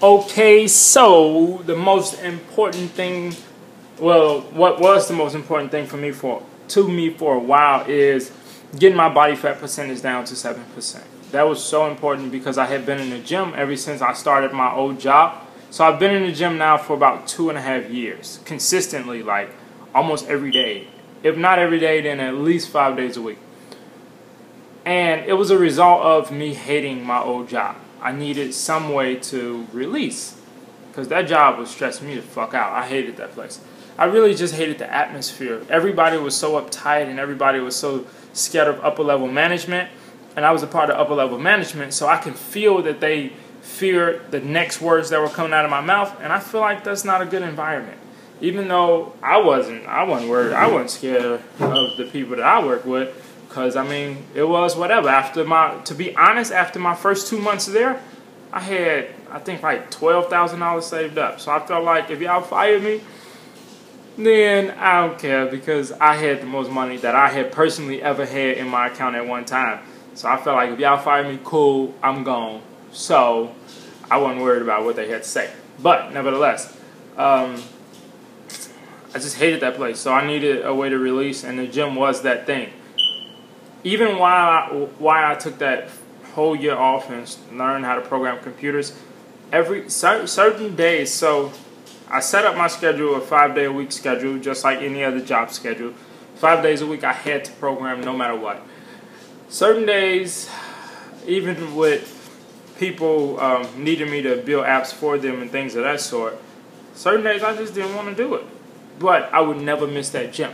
Okay, so the most important thing, well, what was the most important thing for me for a while is getting my body fat percentage down to 7%. That was so important because I had been in the gym ever since I started my old job. So I've been in the gym now for about 2.5 years, consistently, like almost every day. If not every day, then at least 5 days a week. And it was a result of me hating my old job. I needed some way to release because that job was stressing me the fuck out. I hated that place. I really just hated the atmosphere. Everybody was so uptight and everybody was so scared of upper level management. And I was a part of upper level management, so I can feel that they feared the next words that were coming out of my mouth. And I feel like that's not a good environment. Even though I wasn't worried. I wasn't scared of the people that I work with. Because, I mean, it was whatever. To be honest, after my first 2 months there, I had, I think, like $12,000 saved up. So I felt like if y'all fired me, then I don't care because I had the most money that I had personally ever had in my account at one time. So I felt like if y'all fired me, cool, I'm gone. So I wasn't worried about what they had to say. But, nevertheless, I just hated that place. So I needed a way to release, and the gym was that thing. Even why I took that whole year off and learned how to program computers, certain days, so I set up my schedule, a 5-day-a-week schedule, just like any other job schedule. 5 days a week I had to program no matter what. Certain days, even with people needing me to build apps for them and things of that sort, certain days I just didn't want to do it. But I would never miss that gym.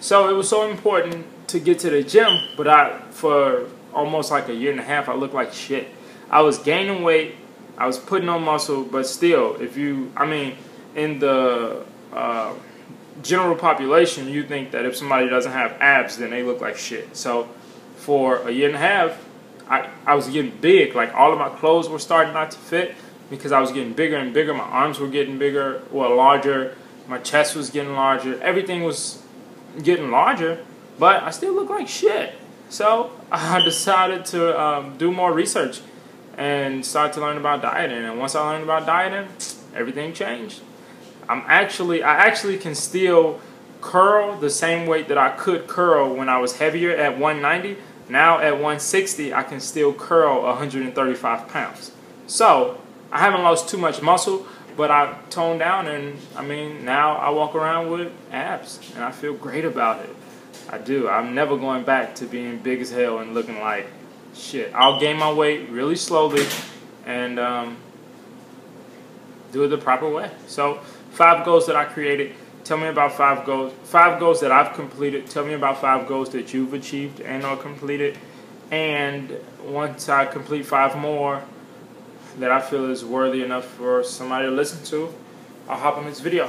So it was so important to get to the gym, but for almost like a year and a half, I looked like shit. I was gaining weight, I was putting on muscle, but still, in the general population, you think that if somebody doesn't have abs, then they look like shit. So for a year and a half, I was getting big. Like all of my clothes were starting not to fit because I was getting bigger and bigger. My arms were getting bigger, well, larger. My chest was getting larger. Everything was getting larger, but I still look like shit. So I decided to do more research and start to learn about dieting. And once I learned about dieting, everything changed. I actually can still curl the same weight that I could curl when I was heavier at 190. Now at 160, I can still curl 135 pounds. So I haven't lost too much muscle, but I toned down, and now I walk around with abs, and I feel great about it. I do. I'm never going back to being big as hell and looking like shit. I'll gain my weight really slowly and do it the proper way. So 5 goals that I created. Tell me about 5 goals. 5 goals that I've completed. Tell me about 5 goals that you've achieved and or completed. And once I complete 5 more that I feel is worthy enough for somebody to listen to, I'll hop on this video.